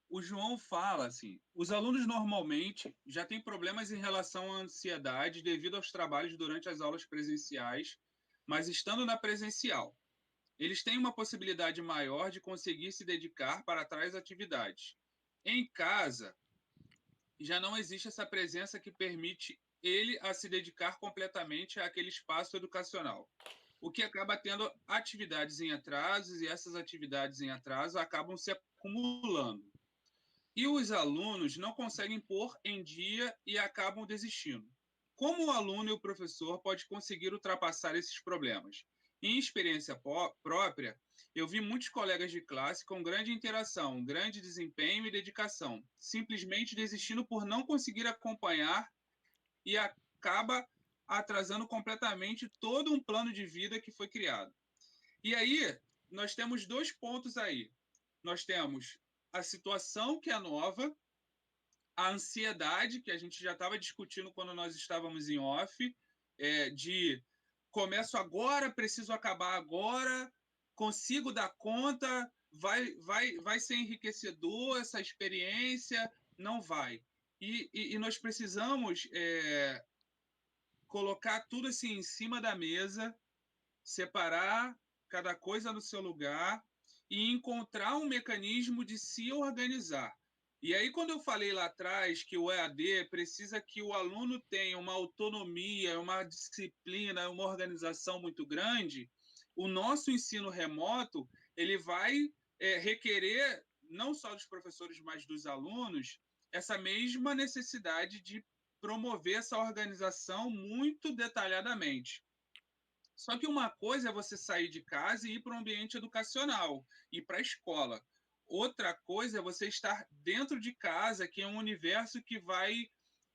o João fala assim: os alunos normalmente já têm problemas em relação à ansiedade devido aos trabalhos durante as aulas presenciais, mas estando na presencial, eles têm uma possibilidade maior de conseguir se dedicar para tais atividades. Em casa, já não existe essa presença que permite ele a se dedicar completamente àquele espaço educacional, o que acaba tendo atividades em atrasos, e essas atividades em atraso acabam se acumulando. E os alunos não conseguem pôr em dia e acabam desistindo. Como o aluno e o professor pode conseguir ultrapassar esses problemas? Em experiência própria, eu vi muitos colegas de classe com grande interação, grande desempenho e dedicação, simplesmente desistindo por não conseguir acompanhar e acaba atrasando completamente todo um plano de vida que foi criado. E aí, nós temos dois pontos aí. Nós temos a situação que é nova, a ansiedade, que a gente já estava discutindo quando nós estávamos em off, de começo agora, preciso acabar agora, consigo dar conta, vai ser enriquecedor essa experiência, não vai. E nós precisamos colocar tudo assim em cima da mesa, separar cada coisa no seu lugar e encontrar um mecanismo de se organizar. E aí, quando eu falei lá atrás que o EAD precisa que o aluno tenha uma autonomia, uma disciplina, uma organização muito grande, o nosso ensino remoto ele vai requerer, não só dos professores, mas dos alunos, essa mesma necessidade de promover essa organização muito detalhadamente. Só que uma coisa é você sair de casa e ir para um ambiente educacional, ir para a escola. Outra coisa é você estar dentro de casa, que é um universo que vai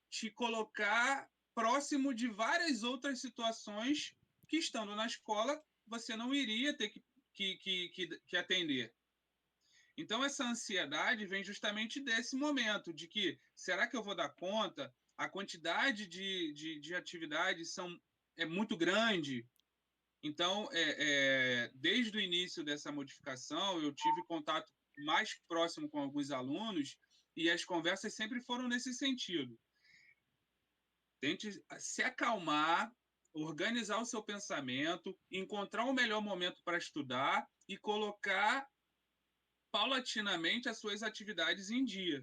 te colocar próximo de várias outras situações que, estando na escola, você não iria ter que atender. Então, essa ansiedade vem justamente desse momento, de que será que eu vou dar conta? A quantidade de atividades é muito grande, então, desde o início dessa modificação, eu tive contato mais próximo com alguns alunos e as conversas sempre foram nesse sentido. Tente se acalmar, organizar o seu pensamento, encontrar o melhor momento para estudar e colocar paulatinamente as suas atividades em dia.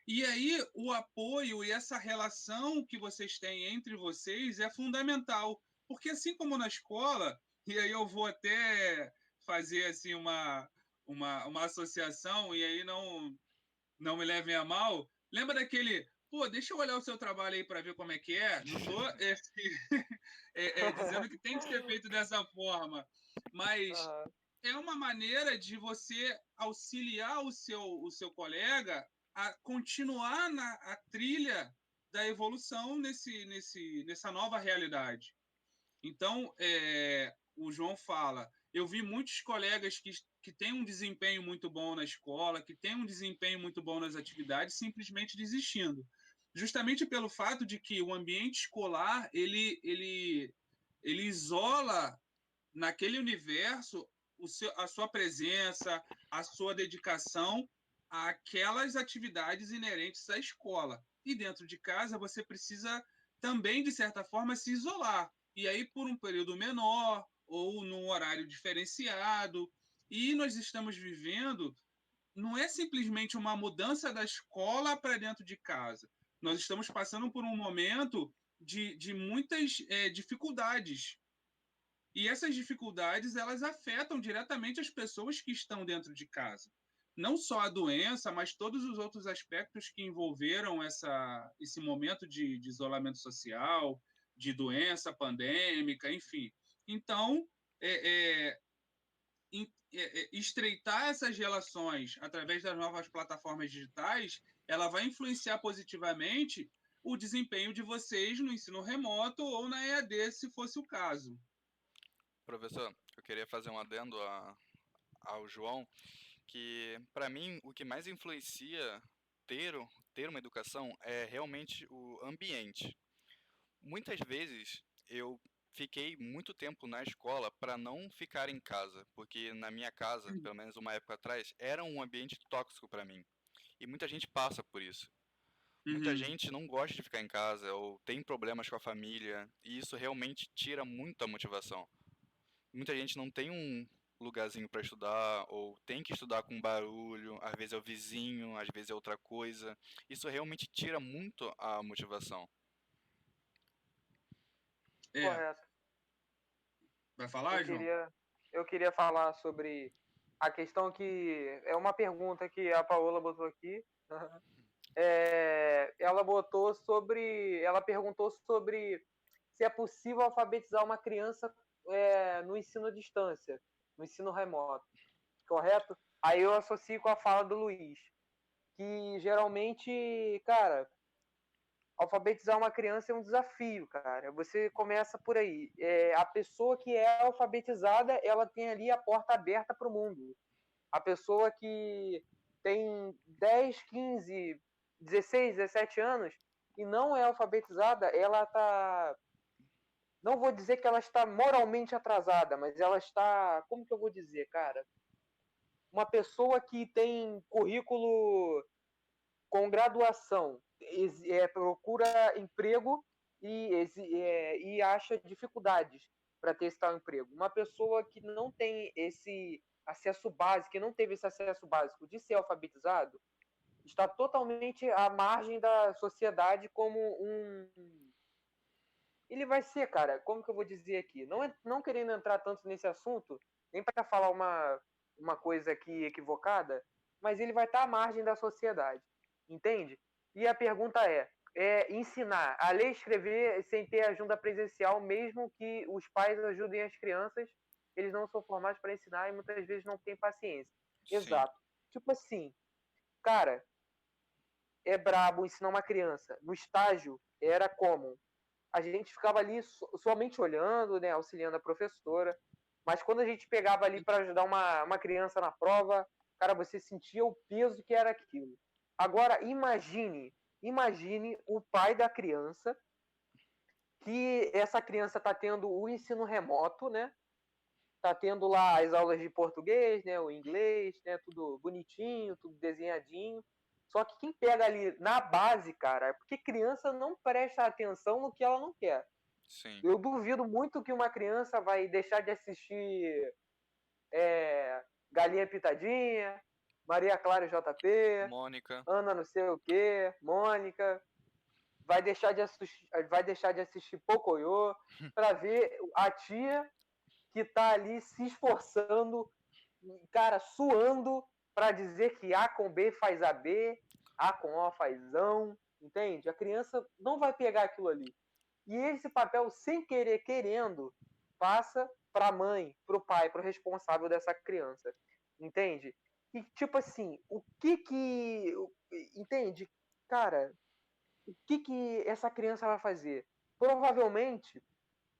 E aí, o apoio e essa relação que vocês têm entre vocês é fundamental, porque assim como na escola, e aí eu vou até fazer assim uma associação, e aí não me levem a mal, lembra daquele, pô, deixa eu olhar o seu trabalho aí para ver como é que é, não estou dizendo que tem que ser feito dessa forma, mas Aham. é uma maneira de você auxiliar o seu colega a continuar na a trilha da evolução nessa nova realidade. Então, o João fala, eu vi muitos colegas que têm um desempenho muito bom na escola, que têm um desempenho muito bom nas atividades, simplesmente desistindo. Justamente pelo fato de que o ambiente escolar, ele isola naquele universo a sua presença, a sua dedicação àquelas atividades inerentes à escola. E dentro de casa você precisa também, de certa forma, se isolar. E aí, por um período menor ou num horário diferenciado. E nós estamos vivendo, não é simplesmente uma mudança da escola para dentro de casa. Nós estamos passando por um momento de muitas dificuldades, e essas dificuldades, elas afetam diretamente as pessoas que estão dentro de casa. Não só a doença, mas todos os outros aspectos que envolveram esse momento de isolamento social, de doença pandêmica, enfim. Então, estreitar essas relações através das novas plataformas digitais, ela vai influenciar positivamente o desempenho de vocês no ensino remoto ou na EAD, se fosse o caso. Professor, eu queria fazer um adendo ao João, que para mim o que mais influencia ter, ter uma educação é realmente o ambiente. Muitas vezes eu fiquei muito tempo na escola para não ficar em casa, porque na minha casa, pelo menos uma época atrás, era um ambiente tóxico para mim. E muita gente passa por isso. Muita Uhum. gente não gosta de ficar em casa ou tem problemas com a família, e isso realmente tira muita motivação. Muita gente não tem um lugarzinho para estudar, ou tem que estudar com barulho, às vezes é o vizinho, às vezes é outra coisa. Isso realmente tira muito a motivação. É. Correto. Vai Eu falar, João? queria, eu queria falar sobre a questão que é uma pergunta que a Paola botou aqui. Ela perguntou sobre se é possível alfabetizar uma criança no ensino à distância, no ensino remoto, correto? Aí eu associo com a fala do Luiz, que geralmente, cara, alfabetizar uma criança é um desafio, cara. Você começa por aí. A pessoa que é alfabetizada, ela tem ali a porta aberta para o mundo. A pessoa que tem 10, 15, 16, 17 anos e não é alfabetizada, ela está. Não vou dizer que ela está moralmente atrasada, mas ela está. Como que eu vou dizer, cara? Uma pessoa que tem currículo com graduação, procura emprego e acha dificuldades para ter esse tal emprego. Uma pessoa que não tem esse acesso básico, que não teve esse acesso básico de ser alfabetizado, está totalmente à margem da sociedade como um. Ele vai ser, cara, como que eu vou dizer aqui? Não querendo entrar tanto nesse assunto, nem para falar uma coisa aqui equivocada, mas ele vai estar à margem da sociedade, entende? E a pergunta é ensinar a ler e escrever sem ter ajuda presencial, mesmo que os pais ajudem as crianças, eles não são formados para ensinar e muitas vezes não têm paciência. Sim, Exato. Tipo assim, cara, é brabo ensinar uma criança. No estágio, era como? A gente ficava ali somente olhando, né, auxiliando a professora. Mas quando a gente pegava ali para ajudar uma criança na prova, cara, você sentia o peso que era aquilo. Agora, imagine o pai da criança, que essa criança está tendo o ensino remoto, né? Tá tendo lá as aulas de português, né, o inglês, né, tudo bonitinho, tudo desenhadinho. Só que quem pega ali na base, cara, é porque criança não presta atenção no que ela não quer. sim. Eu duvido muito que uma criança vai deixar de assistir Galinha Pitadinha, Maria Clara JP, Mônica, Ana não sei o que, Mônica, vai deixar de assistir Pocoyo para ver a tia que tá ali se esforçando, cara, suando para dizer que A com B faz AB, A com O faz ão, entende? A criança não vai pegar aquilo ali. E esse papel, sem querer, querendo, passa para a mãe, para o pai, para o responsável dessa criança. Entende? E, tipo assim, o que que. Entende? Cara, o que que essa criança vai fazer? Provavelmente,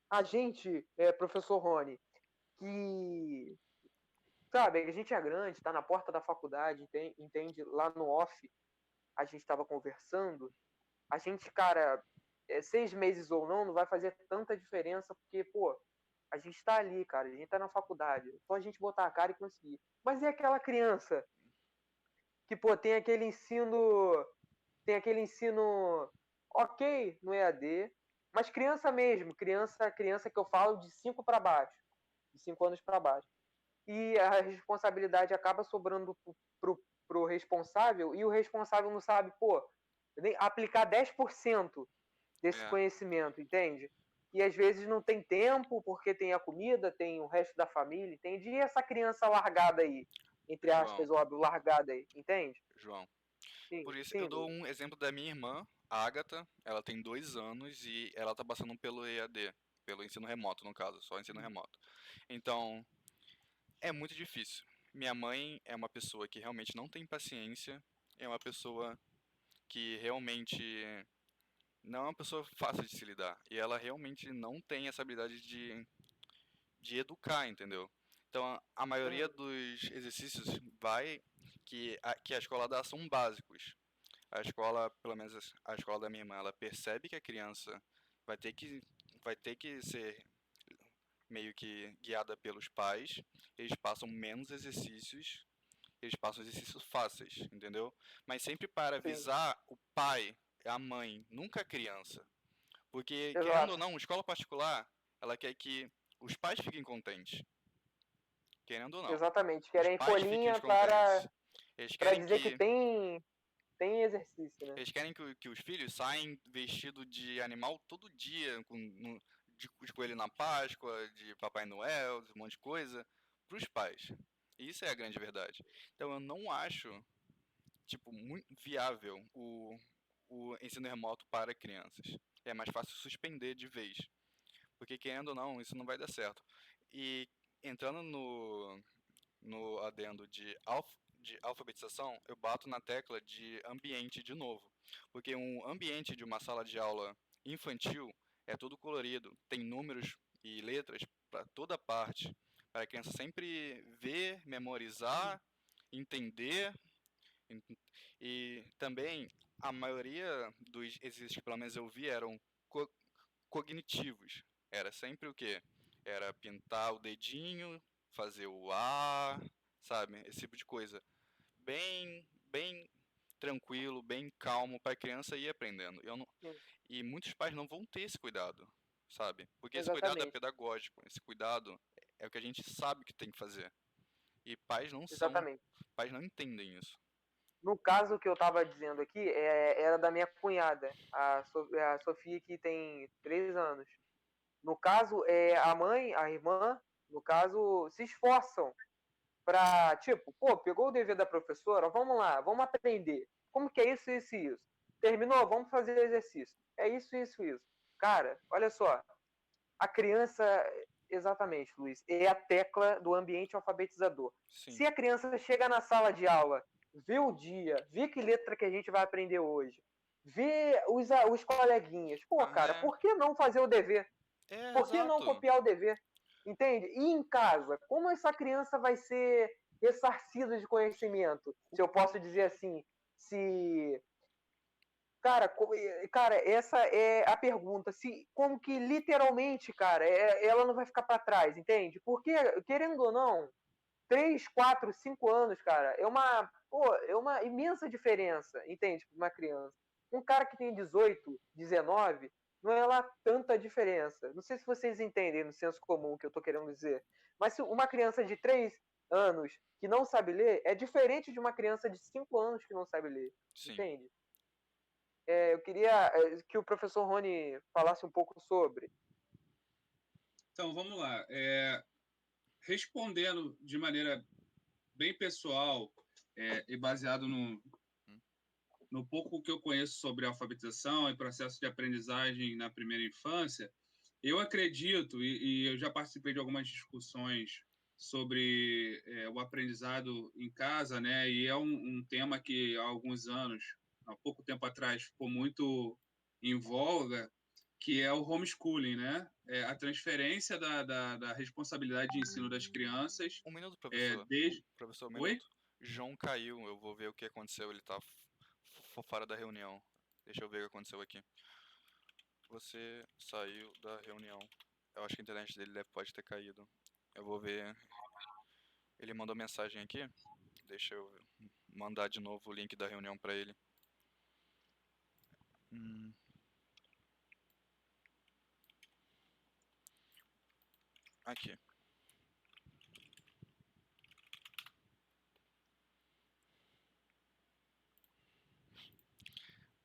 a gente, professor Rony, que. Sabe, a gente é grande, está na porta da faculdade, entende? Lá no off, a gente estava conversando. A gente, cara, 6 meses ou não vai fazer tanta diferença, porque, pô, a gente tá ali, cara, a gente tá na faculdade, só a gente botar a cara e conseguir. Mas e aquela criança que, pô, tem aquele ensino ok no EAD, mas criança mesmo, criança que eu falo de 5 para baixo, de 5 anos para baixo. E a responsabilidade acaba sobrando pro responsável, e o responsável não sabe, pô, nem aplicar 10% desse é, conhecimento, entende? E às vezes não tem tempo, porque tem a comida, tem o resto da família, entende? E essa criança largada aí, entre João, aspas, óbvio, largada aí, entende? João. Sim, Por isso, eu sim, dou Luiz. um exemplo da minha irmã, a Agatha. Ela tem 2 anos e ela tá passando pelo EAD, pelo ensino remoto, no caso, só ensino remoto. Então, é muito difícil. Minha mãe é uma pessoa que realmente não tem paciência, é uma pessoa que realmente não é uma pessoa fácil de se lidar. E ela realmente não tem essa habilidade de educar, entendeu? Então, a maioria Uhum. dos exercícios que a escola dá são básicos. A escola, pelo menos a escola da minha irmã, ela percebe que a criança vai ter que, vai ter que ser meio que guiada pelos pais. Eles passam menos exercícios eles passam exercícios fáceis, entendeu? Mas sempre para Sim, visar o pai, a mãe, nunca a criança. Porque, querendo ou exato. não, escola particular, ela quer que os pais fiquem contentes. Querendo ou não. Exatamente. Os Querem pais fiquem folhinha contentes. Eles para querem dizer que que tem exercício, né? Eles querem que os filhos saiam vestido de animal todo dia, de coelho na Páscoa, de Papai Noel, um monte de coisa, para os pais. E isso é a grande verdade. Então eu não acho, tipo, muito viável o ensino remoto para crianças. É mais fácil suspender de vez. Porque querendo ou não, isso não vai dar certo. E entrando no adendo de alfabetização, eu bato na tecla de ambiente de novo. Porque um ambiente de uma sala de aula infantil é todo colorido, tem números e letras para toda parte, para a criança sempre ver, memorizar, entender. E também a maioria dos exercícios que pelo menos eu vi eram co cognitivos. Era sempre o quê? Era pintar o dedinho, fazer o A, sabe? Esse tipo de coisa. Bem tranquilo, bem calmo para a criança ir aprendendo. Sim, E muitos pais não vão ter esse cuidado, sabe? Porque esse cuidado é exatamente. pedagógico, esse cuidado é o que a gente sabe que tem que fazer. E Exatamente. pais não entendem isso. No caso que eu estava dizendo aqui, era da minha cunhada, a Sofia, que tem 3 anos. No caso, a mãe, a irmã, no caso, se esforçam para, tipo, pô, pegou o dever da professora, vamos lá, vamos aprender. Como que é isso, isso e isso? Terminou? Vamos fazer exercício. É isso, isso, isso. Cara, olha só, a criança, exatamente, Luiz, é a tecla do ambiente alfabetizador. Sim. Se a criança chega na sala de aula, vê o dia, vê que letra que a gente vai aprender hoje, vê os coleguinhas, pô, cara, Ah, por que não fazer o dever? Por que não exato. copiar o dever? Entende? E em casa, como essa criança vai ser ressarcida de conhecimento? Se eu posso dizer assim, se cara, cara, essa é a pergunta. Se, como que literalmente, cara, ela não vai ficar para trás, entende? Porque, querendo ou não, 3, 4, 5 anos, cara, é uma imensa diferença, entende? Para uma criança. Um cara que tem 18, 19, não é lá tanta diferença. Não sei se vocês entendem no senso comum o que eu tô querendo dizer. Mas se uma criança de 3 anos que não sabe ler é diferente de uma criança de 5 anos que não sabe ler, Sim. entende? Eu queria que o professor Rony falasse um pouco sobre. Então, vamos lá. Respondendo de maneira bem pessoal e baseado Hum. no pouco que eu conheço sobre alfabetização e processo de aprendizagem na primeira infância, eu acredito, e eu já participei de algumas discussões sobre o aprendizado em casa, né? E é um tema que há alguns anos, há pouco tempo atrás, ficou muito em voga, que é o homeschooling, né? A transferência da responsabilidade de ensino das crianças Um minuto, professor. desde... Professor, um Oi? minuto. João caiu, eu vou ver o que aconteceu. Ele tá fora da reunião. Deixa eu ver o que aconteceu aqui. Você saiu da reunião. Eu acho que a internet dele pode ter caído. Eu vou ver. Ele mandou mensagem aqui. Deixa eu mandar de novo o link da reunião pra ele. Hum, aqui.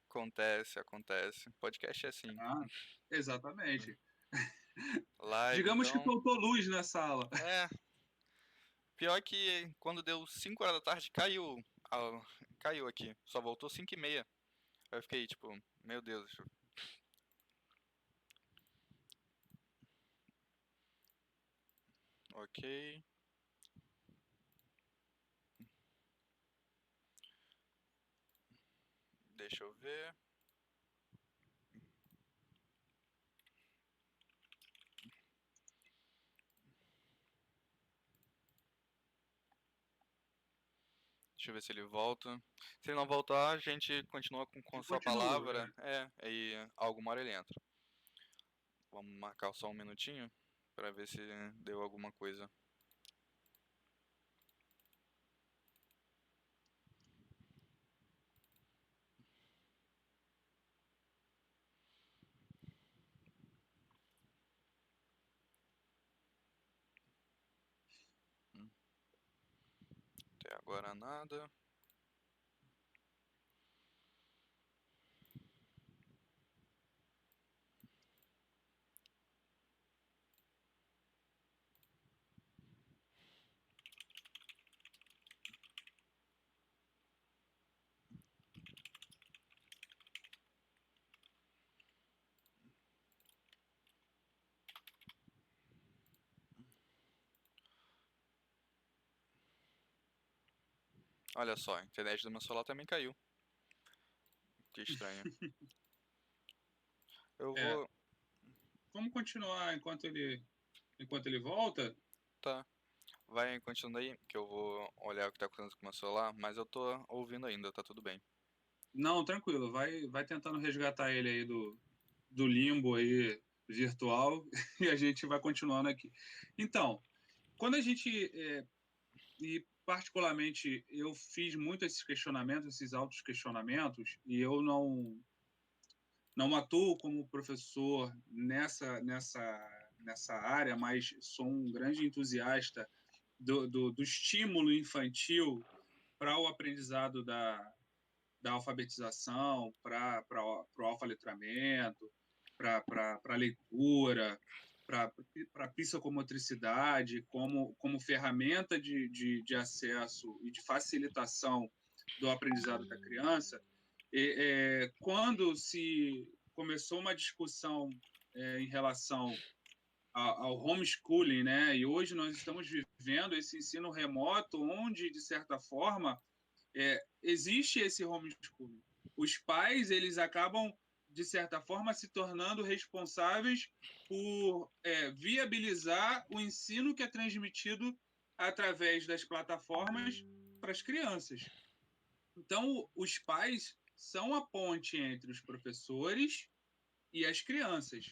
Acontece, acontece. Podcast é assim. Ah, exatamente. Live, Digamos que então. faltou luz na sala. É. Pior que quando deu 5 horas da tarde, caiu. Caiu aqui. Só voltou 5h30. Aí eu fiquei tipo, meu Deus. Ok. Deixa eu ver. Deixa eu ver se ele volta. Se ele não voltar, a gente continua com Eu sua continuo. palavra. Aí alguma hora ele entra. Vamos marcar só um minutinho pra ver se deu alguma coisa. Agora nada. Olha só, a internet do meu celular também caiu. Que estranho. Eu É, vou. vamos continuar enquanto ele volta? Tá. Vai continuando aí, que eu vou olhar o que tá acontecendo com o meu celular, mas eu tô ouvindo ainda, tá tudo bem. Não, tranquilo, vai tentando resgatar ele aí do limbo aí virtual e a gente vai continuando aqui. Então, quando a gente, e particularmente eu fiz muito esses questionamentos, esses autos questionamentos, e eu não atuo como professor nessa área, mas sou um grande entusiasta do estímulo infantil para o aprendizado da alfabetização, para o alfa-letramento, para a leitura, para a psicomotricidade, como ferramenta de acesso e de facilitação do aprendizado da criança. Quando se começou uma discussão em relação ao homeschooling, né? E hoje nós estamos vivendo esse ensino remoto, onde, de certa forma, existe esse homeschooling. Os pais, eles acabam, de certa forma, se tornando responsáveis por viabilizar o ensino que é transmitido através das plataformas para as crianças. Então, os pais são a ponte entre os professores e as crianças.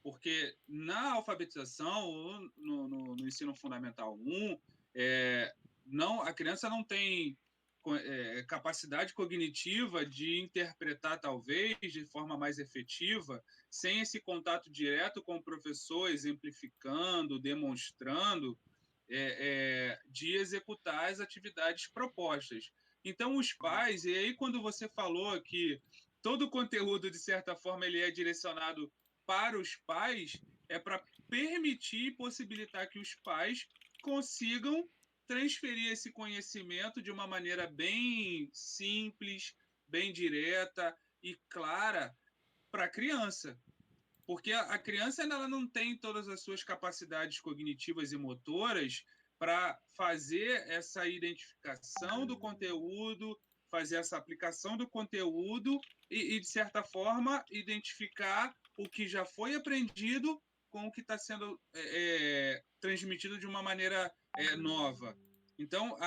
Porque na alfabetização, no ensino fundamental 1, a criança não tem capacidade cognitiva de interpretar, talvez, de forma mais efetiva, sem esse contato direto com o professor, exemplificando, demonstrando, de executar as atividades propostas. Então, os pais, e aí quando você falou que todo o conteúdo, de certa forma, ele é direcionado para os pais, é para permitir e possibilitar que os pais consigam transferir esse conhecimento de uma maneira bem simples, bem direta e clara para a criança. Porque a criança ela não tem todas as suas capacidades cognitivas e motoras para fazer essa identificação do conteúdo, fazer essa aplicação do conteúdo de certa forma, identificar o que já foi aprendido com o que está sendo transmitido de uma maneira nova. Então,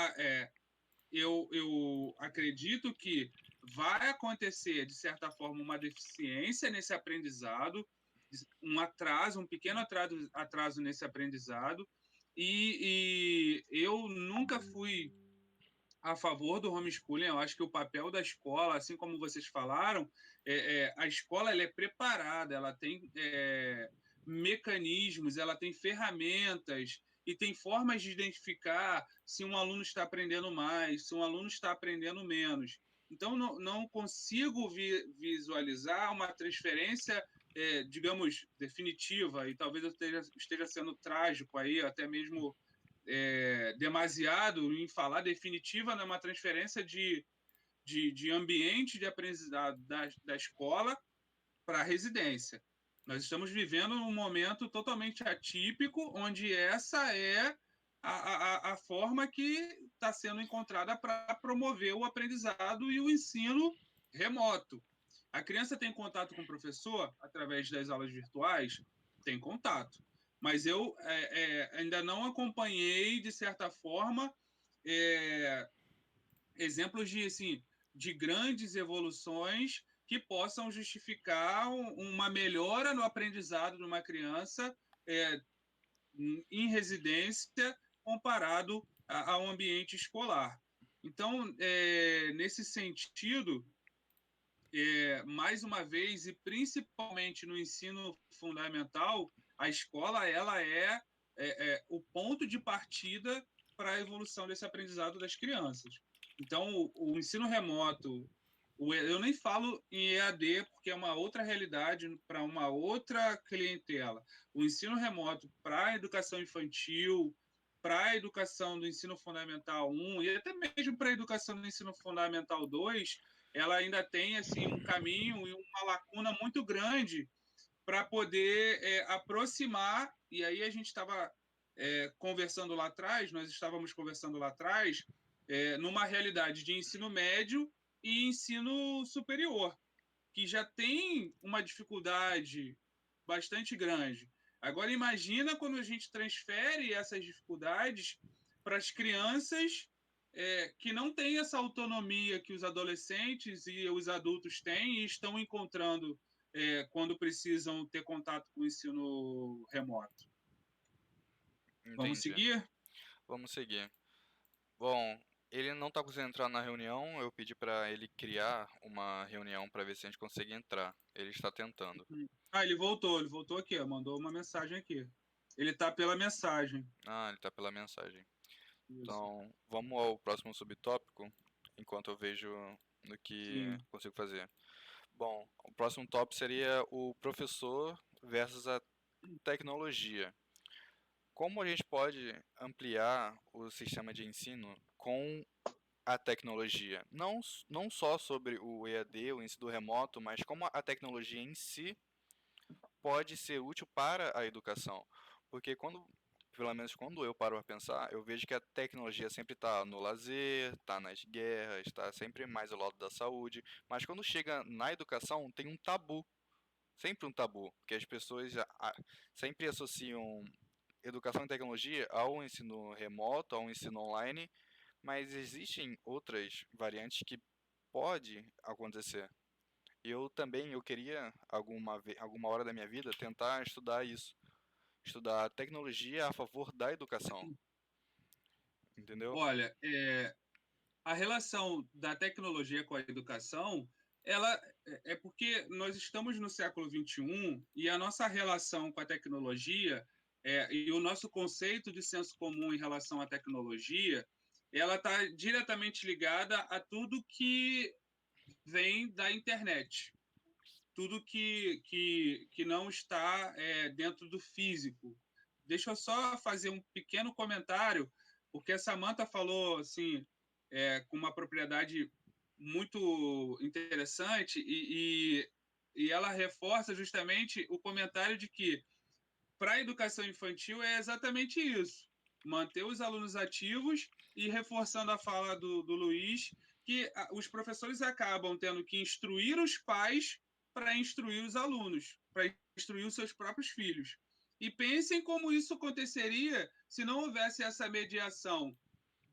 eu acredito que vai acontecer, de certa forma, uma deficiência nesse aprendizado, um pequeno atraso nesse aprendizado, e eu nunca fui a favor do homeschooling. Eu acho que o papel da escola, assim como vocês falaram, a escola ela é preparada, ela tem mecanismos, ela tem ferramentas e tem formas de identificar se um aluno está aprendendo mais, se um aluno está aprendendo menos. Então, não consigo visualizar uma transferência, digamos, definitiva, e talvez eu esteja sendo trágico aí, até mesmo demasiado em falar definitiva numa transferência de ambiente de aprendizado da escola para a residência. Nós estamos vivendo um momento totalmente atípico, onde essa é a forma que está sendo encontrada para promover o aprendizado e o ensino remoto. A criança tem contato com o professor através das aulas virtuais? Tem contato. Mas eu ainda não acompanhei, de certa forma, exemplos de grandes evoluções que possam justificar uma melhora no aprendizado de uma criança em residência comparado ao ambiente escolar. Então, nesse sentido, mais uma vez, e principalmente no ensino fundamental, a escola ela é o ponto de partida para a evolução desse aprendizado das crianças. Então, o ensino remoto, eu nem falo em EAD, porque é uma outra realidade para uma outra clientela. O ensino remoto para a educação infantil, para a educação do ensino fundamental 1 e até mesmo para a educação do ensino fundamental 2, ela ainda tem assim um caminho e uma lacuna muito grande para poder aproximar, e aí a gente estava conversando lá atrás, nós estávamos conversando lá atrás, numa realidade de ensino médio e ensino superior, que já tem uma dificuldade bastante grande. Agora, imagina quando a gente transfere essas dificuldades para as crianças que não têm essa autonomia que os adolescentes e os adultos têm e estão encontrando quando precisam ter contato com o ensino remoto. Vamos Entendi. seguir? Vamos seguir. Bom, ele não está conseguindo entrar na reunião. Eu pedi para ele criar uma reunião para ver se a gente consegue entrar. Ele está tentando. Ah, ele voltou aqui, ó, mandou uma mensagem aqui. Ele está pela mensagem. Ah, ele está pela mensagem. Isso. Então, vamos ao próximo subtópico, enquanto eu vejo no que Sim. consigo fazer. Bom, o próximo tópico seria o professor versus a tecnologia. Como a gente pode ampliar o sistema de ensino com a tecnologia? Não só sobre o EAD, o ensino remoto, mas como a tecnologia em si pode ser útil para a educação. Porque pelo menos quando eu paro para pensar, eu vejo que a tecnologia sempre está no lazer, está nas guerras, está sempre mais ao lado da saúde, mas quando chega na educação tem um tabu, sempre um tabu, porque as pessoas sempre associam educação e tecnologia ao ensino remoto, ao ensino online, mas existem outras variantes que pode acontecer. Eu queria alguma hora da minha vida tentar estudar isso, estudar tecnologia a favor da educação, entendeu? Olha, a relação da tecnologia com a educação, ela é porque nós estamos no século XXI e a nossa relação com a tecnologia e o nosso conceito de senso comum em relação à tecnologia, ela está diretamente ligada a tudo que vem da internet, tudo que não está dentro do físico. Deixa eu só fazer um pequeno comentário, porque a Samantha falou assim, com uma propriedade muito interessante e ela reforça justamente o comentário de que para a educação infantil é exatamente isso, manter os alunos ativos e reforçando a fala do Luiz, que os professores acabam tendo que instruir os pais para instruir os alunos, para instruir os seus próprios filhos. E pensem como isso aconteceria se não houvesse essa mediação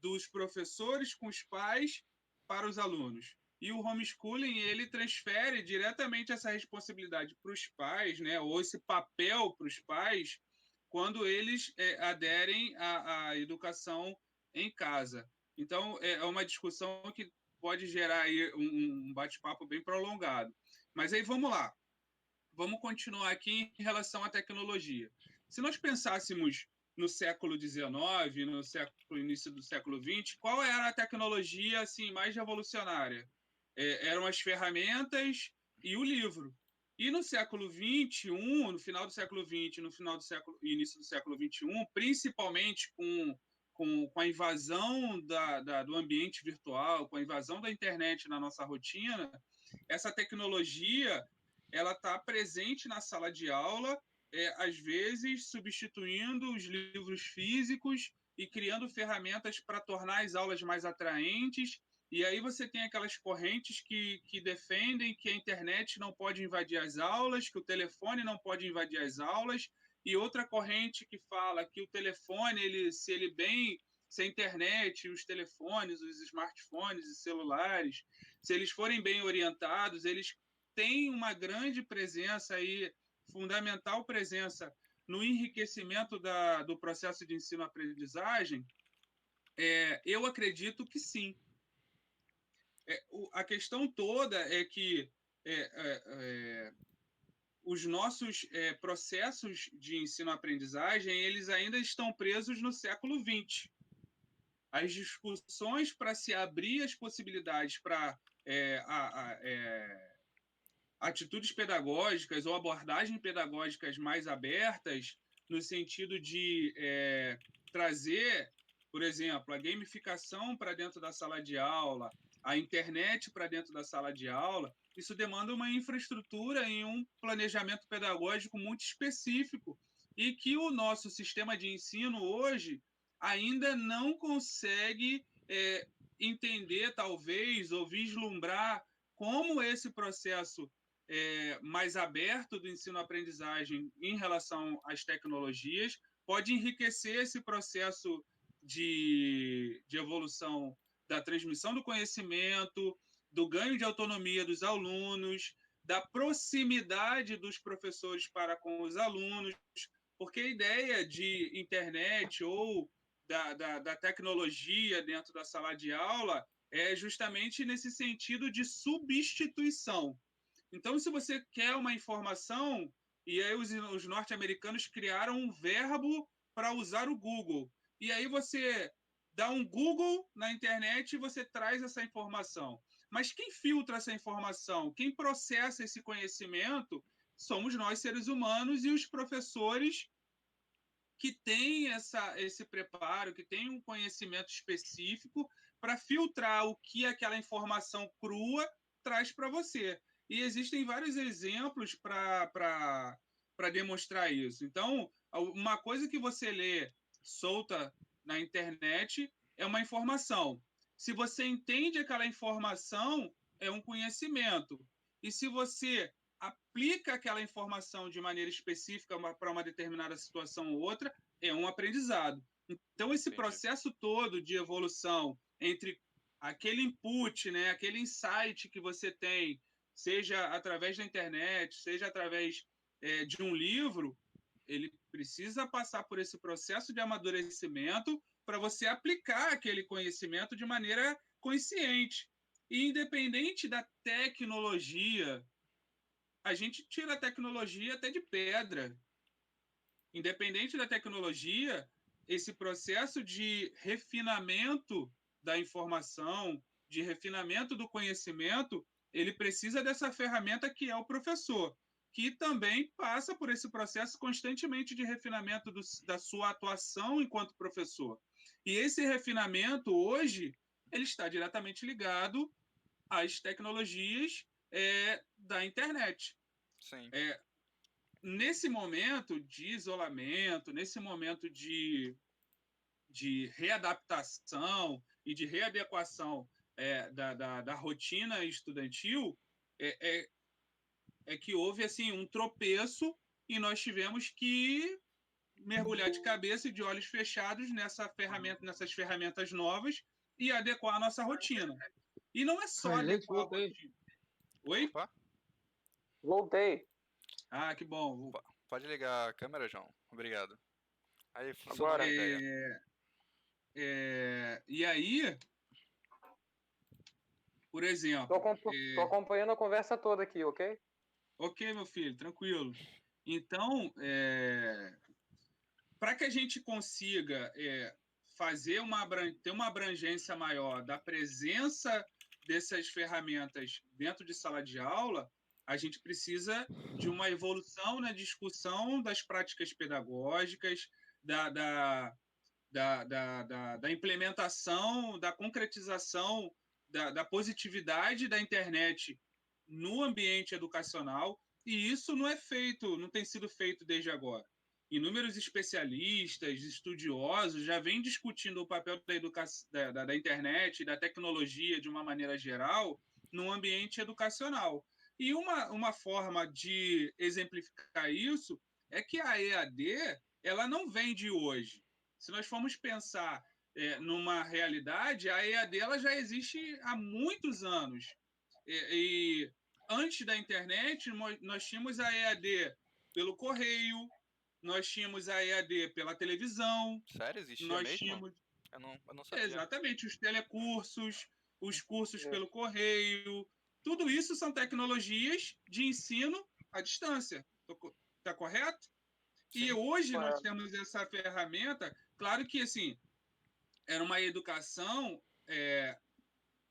dos professores com os pais para os alunos. E o homeschooling, ele transfere diretamente essa responsabilidade para os pais, né, ou esse papel para os pais, quando eles aderem à educação em casa. Então, é uma discussão que pode gerar aí um bate-papo bem prolongado. Mas aí vamos lá. Vamos continuar aqui em relação à tecnologia. Se nós pensássemos no século XIX, no início do século XX, qual era a tecnologia assim mais revolucionária? Eram as ferramentas e o livro. E no século XXI, no final do século XX, no final do século, início do século XXI, principalmente com a invasão do ambiente virtual, com a invasão da internet na nossa rotina, essa tecnologia ela está presente na sala de aula, às vezes substituindo os livros físicos e criando ferramentas para tornar as aulas mais atraentes. E aí você tem aquelas correntes que defendem que a internet não pode invadir as aulas, que o telefone não pode invadir as aulas, e outra corrente que fala que o telefone, se a internet, os telefones, os smartphones e celulares, se eles forem bem orientados, eles têm uma grande presença aí, fundamental presença no enriquecimento do processo de ensino-aprendizagem. Eu acredito que sim. A questão toda é que os nossos processos de ensino-aprendizagem eles ainda estão presos no século XX. as discussões para se abrir as possibilidades para atitudes pedagógicas ou abordagens pedagógicas mais abertas, no sentido de trazer, por exemplo, a gamificação para dentro da sala de aula, a internet para dentro da sala de aula, isso demanda uma infraestrutura e um planejamento pedagógico muito específico e que o nosso sistema de ensino hoje ainda não consegue entender, talvez, ou vislumbrar como esse processo mais aberto do ensino-aprendizagem em relação às tecnologias pode enriquecer esse processo de evolução da transmissão do conhecimento, do ganho de autonomia dos alunos, da proximidade dos professores para com os alunos, porque a ideia de internet ou da tecnologia dentro da sala de aula é justamente nesse sentido de substituição. Então, se você quer uma informação, e aí os norte-americanos criaram um verbo para usar o Google. E aí você dá um Google na internet e você traz essa informação. Mas quem filtra essa informação, quem processa esse conhecimento, somos nós, seres humanos, e os professores que têm esse preparo, que têm um conhecimento específico para filtrar o que aquela informação crua traz para você. E existem vários exemplos para demonstrar isso. Então, uma coisa que você lê solta na internet é uma informação. Se você entende aquela informação, é um conhecimento. E se você aplica aquela informação de maneira específica para uma determinada situação ou outra, é um aprendizado. Então, esse processo todo de evolução entre aquele input, né, aquele insight que você tem, seja através da internet, seja através de um livro, ele precisa passar por esse processo de amadurecimento para você aplicar aquele conhecimento de maneira consciente. E independente da tecnologia, a gente tira a tecnologia até de pedra. Independente da tecnologia, esse processo de refinamento da informação, de refinamento do conhecimento, ele precisa dessa ferramenta que é o professor, que também passa por esse processo constantemente de refinamento da sua atuação enquanto professor. E esse refinamento, hoje, ele está diretamente ligado às tecnologias da internet. Sim. Nesse momento de isolamento, nesse momento de readaptação e de readequação da rotina estudantil, que houve assim um tropeço e nós tivemos que mergulhar de cabeça e de olhos fechados nessas ferramentas novas e adequar a nossa rotina. E não é só adequar a rotina. Oi? Opa. Voltei. Ah, que bom. Pode ligar a câmera, João. Obrigado. Aí, funcionou Agora. a ideia. E aí, por exemplo... Tô acompanhando a conversa toda aqui, ok? Ok, meu filho, tranquilo. Então, para que a gente consiga ter uma abrangência maior da presença dessas ferramentas dentro de sala de aula, a gente precisa de uma evolução na discussão das práticas pedagógicas, da implementação, da concretização, da positividade da internet no ambiente educacional, e isso não tem sido feito desde agora. Inúmeros especialistas, estudiosos já vêm discutindo o papel da internet, da tecnologia de uma maneira geral, no ambiente educacional. E uma forma de exemplificar isso é que a EAD ela não vem de hoje. Se nós formos pensar numa realidade, a EAD ela já existe há muitos anos. E antes da internet, nós tínhamos a EAD pelo correio, nós tínhamos a EAD pela televisão. Sério? Existia nós mesmo? tínhamos Eu não sabia. Exatamente, os telecursos, os cursos pelo correio, tudo isso são tecnologias de ensino à distância. Está correto? Sim. E hoje nós temos essa ferramenta, claro que assim, era uma educação,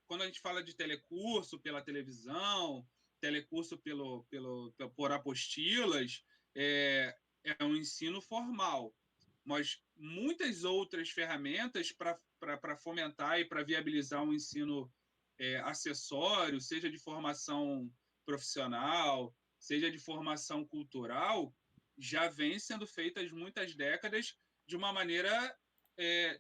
quando a gente fala de telecurso pela televisão, telecurso por apostilas, é um ensino formal. Mas muitas outras ferramentas para fomentar e para viabilizar um ensino acessório, seja de formação profissional, seja de formação cultural, já vem sendo feitas muitas décadas de uma maneira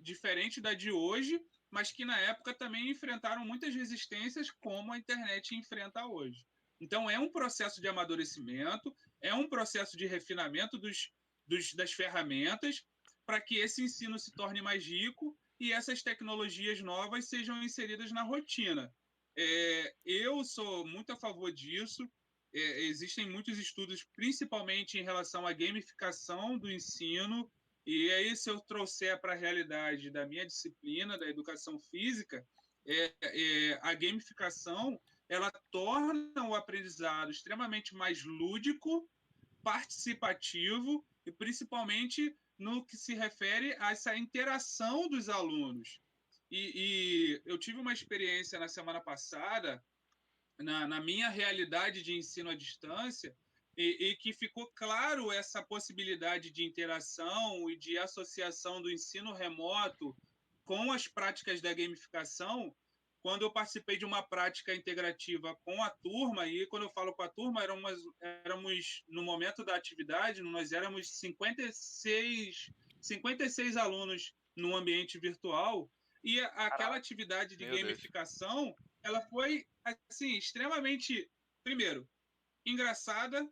diferente da de hoje, mas que na época também enfrentaram muitas resistências, como a internet enfrenta hoje. Então, é um processo de amadurecimento, é um processo de refinamento das ferramentas para que esse ensino se torne mais rico e essas tecnologias novas sejam inseridas na rotina. Eu sou muito a favor disso. Existem muitos estudos, principalmente em relação à gamificação do ensino, e aí, se eu trouxer para a realidade da minha disciplina, da educação física, a gamificação ela torna o aprendizado extremamente mais lúdico, participativo e principalmente no que se refere a essa interação dos alunos. E eu tive uma experiência na semana passada, na minha realidade de ensino à distância, e que ficou claro essa possibilidade de interação e de associação do ensino remoto com as práticas da gamificação, quando eu participei de uma prática integrativa com a turma, e quando eu falo com a turma, éramos no momento da atividade, nós éramos 56 alunos no ambiente virtual, e aquela atividade de gamificação, ela foi assim extremamente, primeiro, engraçada,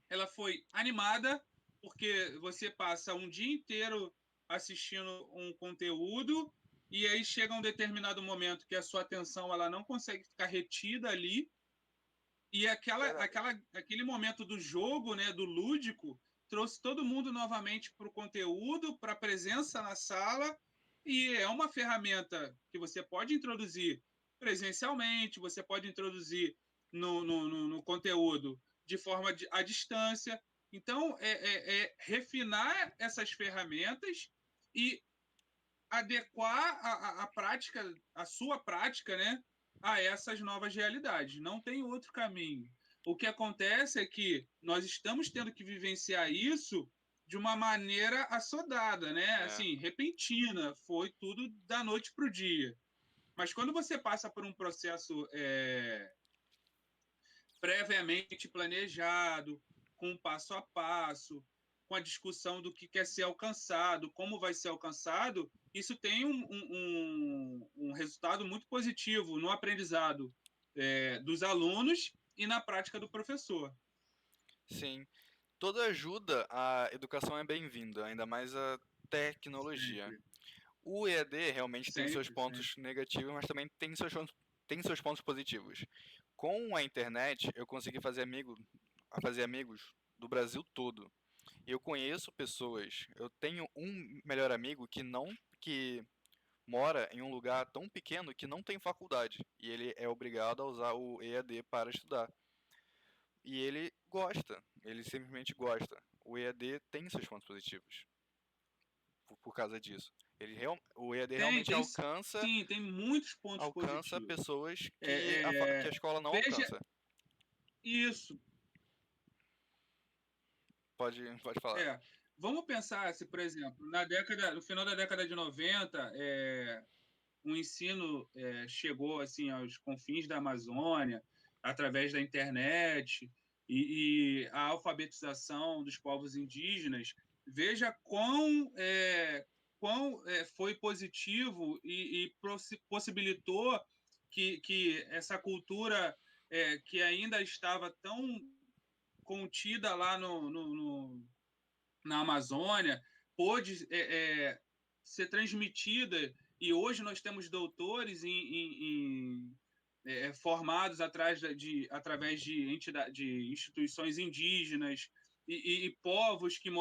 ela foi animada, porque você passa um dia inteiro assistindo um conteúdo e aí chega um determinado momento que a sua atenção ela não consegue ficar retida ali, e aquele momento do jogo, né, do lúdico, trouxe todo mundo novamente para o conteúdo, para a presença na sala, e é uma ferramenta que você pode introduzir presencialmente, você pode introduzir no conteúdo de forma à distância. Então, refinar essas ferramentas e adequar a prática, a sua prática, né, a essas novas realidades. Não tem outro caminho. O que acontece é que nós estamos tendo que vivenciar isso de uma maneira assodada, né? Assim, repentina. Foi tudo da noite para o dia. Mas quando você passa por um processo previamente planejado, com um passo a passo, com a discussão do que quer ser alcançado, como vai ser alcançado, isso tem um resultado muito positivo no aprendizado dos alunos e na prática do professor. Sim. Toda ajuda à educação é bem-vinda, ainda mais a tecnologia. Sempre. O EAD realmente tem seus Sempre. pontos negativos, mas também tem seus pontos positivos. Com a internet, eu consegui fazer amigos do Brasil todo. Eu conheço pessoas. Eu tenho um melhor amigo que mora em um lugar tão pequeno que não tem faculdade e ele é obrigado a usar o EAD para estudar. E ele simplesmente gosta. O EAD tem seus pontos positivos por causa disso. O EAD realmente alcança Sim, tem muitos pontos positivos. pessoas que a escola não alcança. Isso. Pode falar. Vamos pensar se, por exemplo, no final da década de 90, o ensino chegou assim aos confins da Amazônia através da internet e a alfabetização dos povos indígenas. Veja quão foi positivo e possibilitou que essa cultura que ainda estava tão contida lá na Amazônia pôde ser transmitida, e hoje nós temos doutores formados através de instituições indígenas e povos que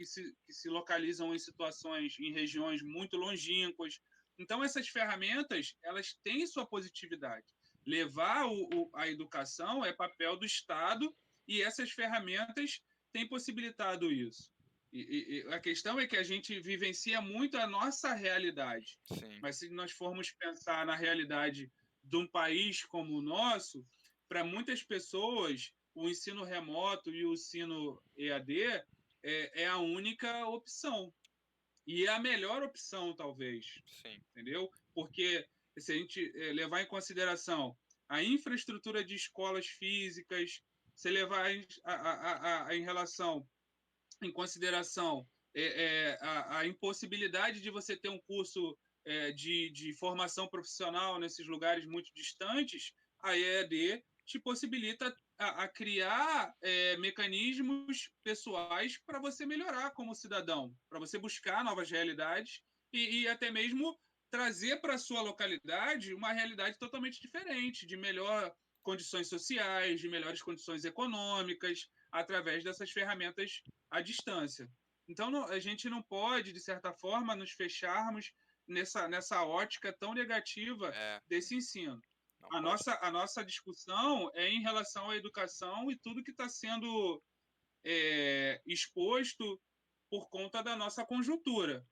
se localizam em regiões muito longínquas. Então, essas ferramentas elas têm sua positividade. Levar a educação é papel do Estado, e essas ferramentas têm possibilitado isso. E a questão é que a gente vivencia muito a nossa realidade. Sim. Mas se nós formos pensar na realidade de um país como o nosso, para muitas pessoas, o ensino remoto e o ensino EAD é a única opção. E é a melhor opção, talvez. Sim. Entendeu? Porque se a gente levar em consideração a infraestrutura de escolas físicas, se levar em relação, em consideração a impossibilidade de você ter um curso de formação profissional nesses lugares muito distantes, a EAD te possibilita a criar mecanismos pessoais para você melhorar como cidadão, para você buscar novas realidades e até mesmo trazer para a sua localidade uma realidade totalmente diferente, de melhor condições sociais, de melhores condições econômicas, através dessas ferramentas à distância. Então, a gente não pode, de certa forma, nos fecharmos nessa ótica tão negativa desse ensino. A nossa discussão é em relação à educação e tudo que está sendo exposto por conta da nossa conjuntura,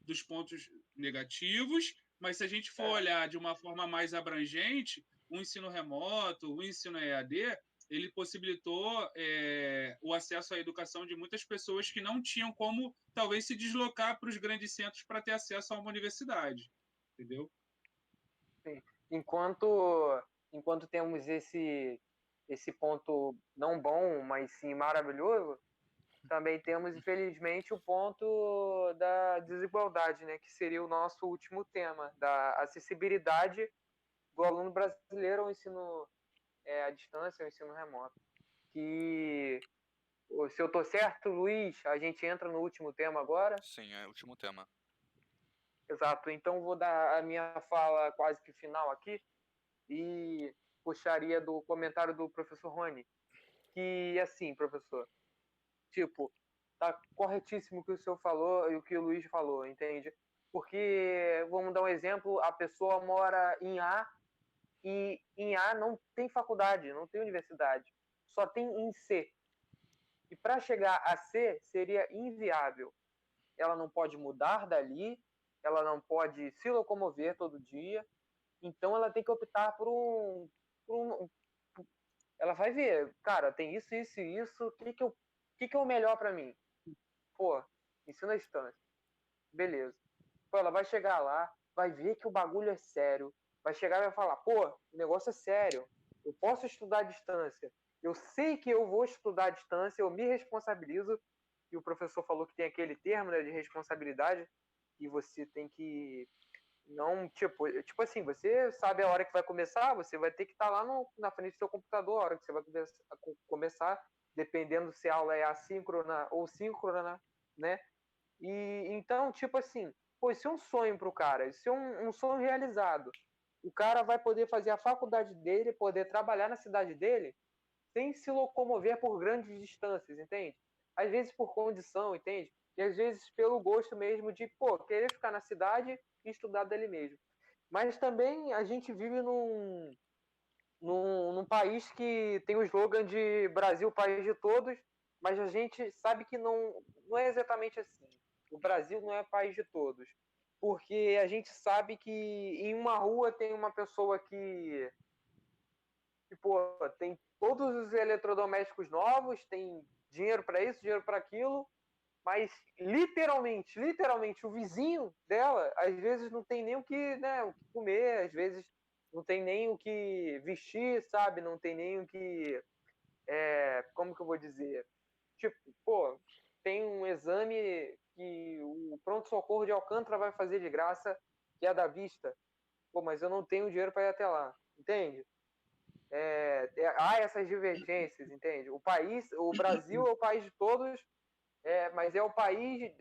dos pontos negativos, mas se a gente for olhar de uma forma mais abrangente, o ensino remoto, o ensino EAD, ele possibilitou o acesso à educação de muitas pessoas que não tinham como, talvez, se deslocar para os grandes centros para ter acesso a uma universidade, entendeu? Sim. Enquanto temos esse ponto não bom, mas sim maravilhoso, também temos, infelizmente, o ponto da desigualdade, né, que seria o nosso último tema, da acessibilidade do aluno brasileiro ao ensino à distância, ao ensino remoto. Que, se eu estou certo, Luiz, a gente entra no último tema agora? Sim, é o último tema. Exato. Então, vou dar a minha fala quase que final aqui e puxaria do comentário do professor Rony. Que, assim, professor, tipo, tá corretíssimo o que o senhor falou e o que o Luiz falou, entende? Porque, vamos dar um exemplo, a pessoa mora em A e em A não tem faculdade, não tem universidade, só tem em C. E para chegar a C seria inviável. Ela não pode mudar dali, ela não pode se locomover todo dia, então ela tem que optar ela vai ver, cara, tem isso, isso e isso, o que é o melhor para mim? Pô, ensino à distância. Beleza. Pô, ela vai chegar lá, vai ver que o bagulho é sério, vai chegar e vai falar, pô, o negócio é sério, eu posso estudar à distância, eu sei que eu vou estudar à distância, eu me responsabilizo, e o professor falou que tem aquele termo, né, de responsabilidade, que você tem que não, tipo assim, você sabe a hora que vai começar, você vai ter que estar lá na frente do seu computador, a hora que você vai começar, dependendo se a aula é assíncrona ou síncrona, né? E então, tipo assim, pô, isso é um sonho pro cara, isso é um sonho realizado. O cara vai poder fazer a faculdade dele, poder trabalhar na cidade dele, sem se locomover por grandes distâncias, entende? Às vezes por condição, entende? E às vezes pelo gosto mesmo de, pô, querer ficar na cidade e estudar dele mesmo. Mas também a gente vive num país que tem o slogan de Brasil, país de todos, mas a gente sabe que não é exatamente assim. O Brasil não é país de todos. Porque a gente sabe que em uma rua tem uma pessoa que pô, tem todos os eletrodomésticos novos, tem dinheiro para isso, dinheiro para aquilo, mas literalmente, o vizinho dela, às vezes não tem nem o que, né, o que comer, às vezes não tem nem o que vestir, sabe? Não tem nem o que, como que eu vou dizer? Tipo, pô, tem um exame que o pronto-socorro de Alcântara vai fazer de graça, que é da vista. Pô, mas eu não tenho dinheiro para ir até lá, entende? Há essas divergências, entende? O Brasil é o país de todos, mas é o país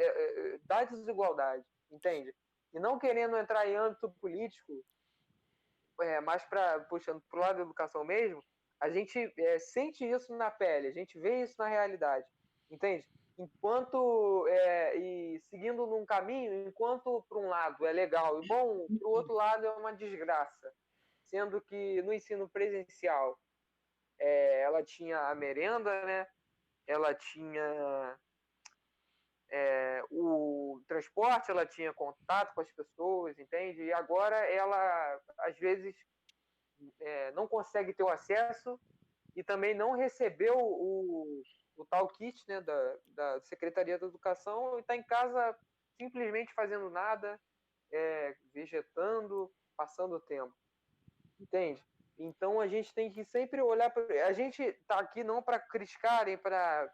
da desigualdade, entende? E não querendo entrar em âmbito político, mais puxando para o lado da educação mesmo, a gente sente isso na pele, a gente vê isso na realidade, entende? Enquanto, e seguindo num caminho, enquanto para um lado é legal e bom, para o outro lado é uma desgraça. Sendo que no ensino presencial ela tinha a merenda, né? Ela tinha o transporte, ela tinha contato com as pessoas, entende? E agora ela, às vezes, não consegue ter o acesso e também não recebeu o tal kit, né, da Secretaria da Educação, e está em casa simplesmente fazendo nada, vegetando, passando o tempo, entende? Então a gente tem que sempre olhar a gente está aqui não para criticar, nem para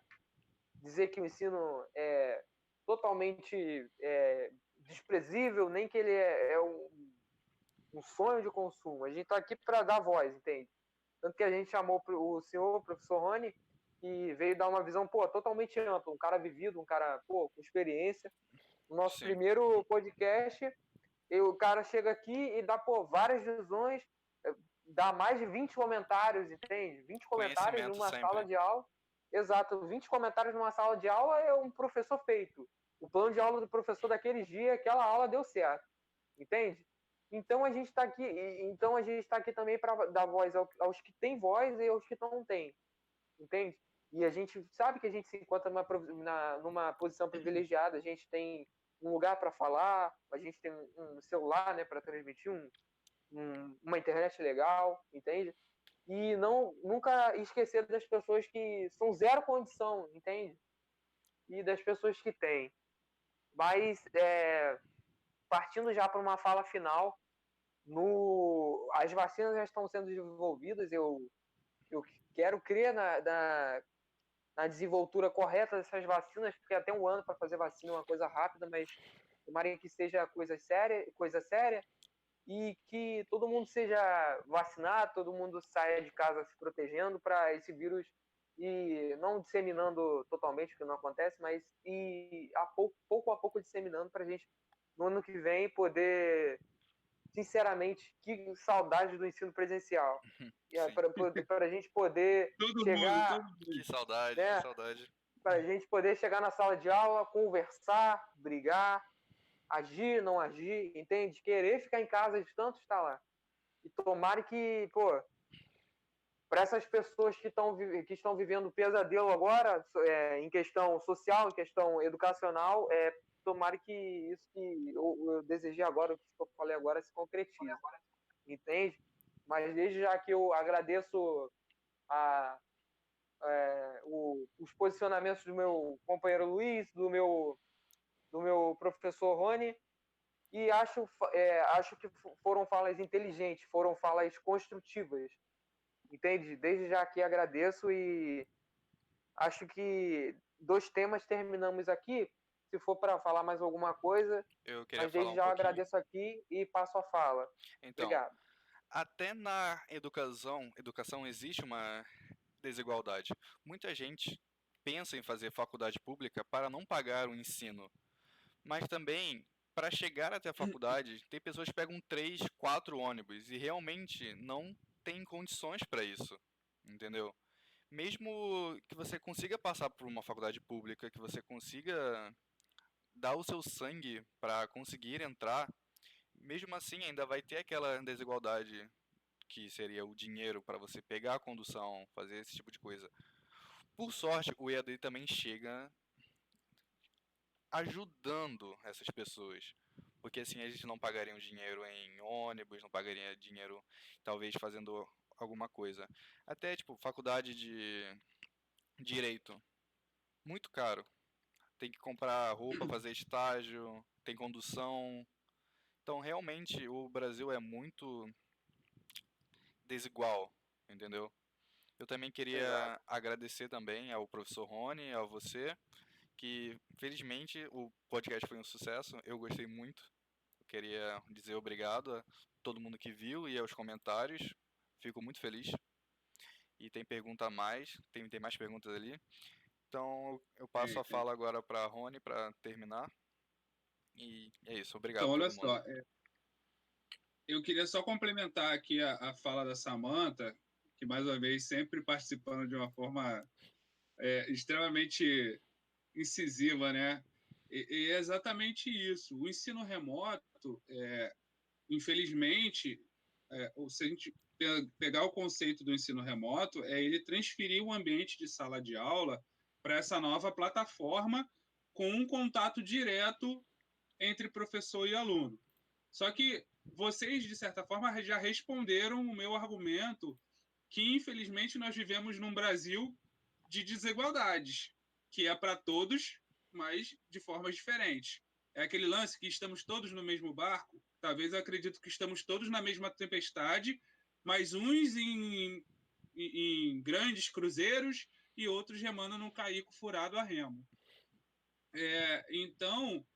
dizer que o ensino é totalmente desprezível, nem que ele é um sonho de consumo. A gente está aqui para dar voz, entende? Tanto que a gente chamou o senhor, o professor Rony, que veio dar uma visão totalmente ampla, um cara vivido, um cara com experiência. No nosso Sim. primeiro podcast, o cara chega aqui e dá várias visões, dá mais de 20 comentários, entende? 20 comentários numa sala de aula. Exato, 20 comentários numa sala de aula é um professor feito. O plano de aula do professor daquele dia, aquela aula deu certo, entende? Então a gente está aqui também para dar voz aos que têm voz e aos que não têm, entende? E a gente sabe que a gente se encontra numa posição privilegiada, a gente tem um lugar para falar, a gente tem um celular, né, para transmitir uma internet legal, entende? E nunca esquecer das pessoas que são zero condição, entende? E das pessoas que têm. Mas, partindo já para uma fala final, as vacinas já estão sendo desenvolvidas, eu quero crer na desenvoltura correta dessas vacinas, porque até um ano para fazer vacina é uma coisa rápida, mas tomara que seja coisa séria, e que todo mundo seja vacinado, todo mundo saia de casa se protegendo para esse vírus e não disseminando totalmente, que não acontece, mas pouco a pouco disseminando para a gente, no ano que vem, poder, sinceramente, que saudade do ensino presencial. Para a gente poder chegar... Todo mundo. Que saudade, né, que saudade. para a gente poder chegar na sala de aula, conversar, brigar, agir, não agir, entende? Querer ficar em casa de tanto estar lá. E tomara que, para essas pessoas que estão vivendo pesadelo agora, em questão social, em questão educacional, tomara que isso que eu desejei agora, o que eu falei agora, se concretize. Entende? Mas desde já que eu agradeço os posicionamentos do meu companheiro Luiz, do meu professor Rony, e acho que foram falas inteligentes, foram falas construtivas, entende? Desde já que agradeço e acho que 2 temas terminamos aqui. Se for para falar mais alguma coisa, Eu queria mas falar desde um já eu pouquinho. agradeço aqui e passo a fala. Então, Obrigado. até na educação existe uma desigualdade. Muita gente pensa em fazer faculdade pública para não pagar o ensino, mas também para chegar até a faculdade, tem pessoas que pegam 3, 4 ônibus e realmente não tem condições para isso, entendeu? Mesmo que você consiga passar por uma faculdade pública, que você consiga dar o seu sangue para conseguir entrar, mesmo assim ainda vai ter aquela desigualdade que seria o dinheiro para você pegar a condução, fazer esse tipo de coisa. Por sorte, o EAD também chega ajudando essas pessoas. Porque assim a gente não pagaria um dinheiro em ônibus, não pagaria dinheiro talvez fazendo alguma coisa. Até tipo faculdade de direito, muito caro. Tem que comprar roupa, fazer estágio, tem condução. Então realmente o Brasil é muito desigual, entendeu? Eu também queria Exato. agradecer também ao professor Rony, a você, que felizmente o podcast foi um sucesso, eu gostei muito. Eu queria dizer obrigado a todo mundo que viu e aos comentários. Fico muito feliz. E tem pergunta a mais, tem mais perguntas ali. Então eu passo a fala agora para Rony para terminar. E é isso, obrigado Então, a olha todo mundo. só, eu queria só complementar aqui a fala da Samantha, que mais uma vez sempre participando de uma forma extremamente incisiva, né? E é exatamente isso. O ensino remoto, infelizmente, se a gente pegar o conceito do ensino remoto, é ele transferir o ambiente de sala de aula para essa nova plataforma com um contato direto entre professor e aluno. Só que vocês, de certa forma, já responderam o meu argumento que, infelizmente, nós vivemos num Brasil de desigualdades, que é para todos, mas de formas diferentes. É aquele lance que estamos todos no mesmo barco. Talvez eu acredito que estamos todos na mesma tempestade, mas uns em grandes cruzeiros e outros remando num caico furado a remo. Então,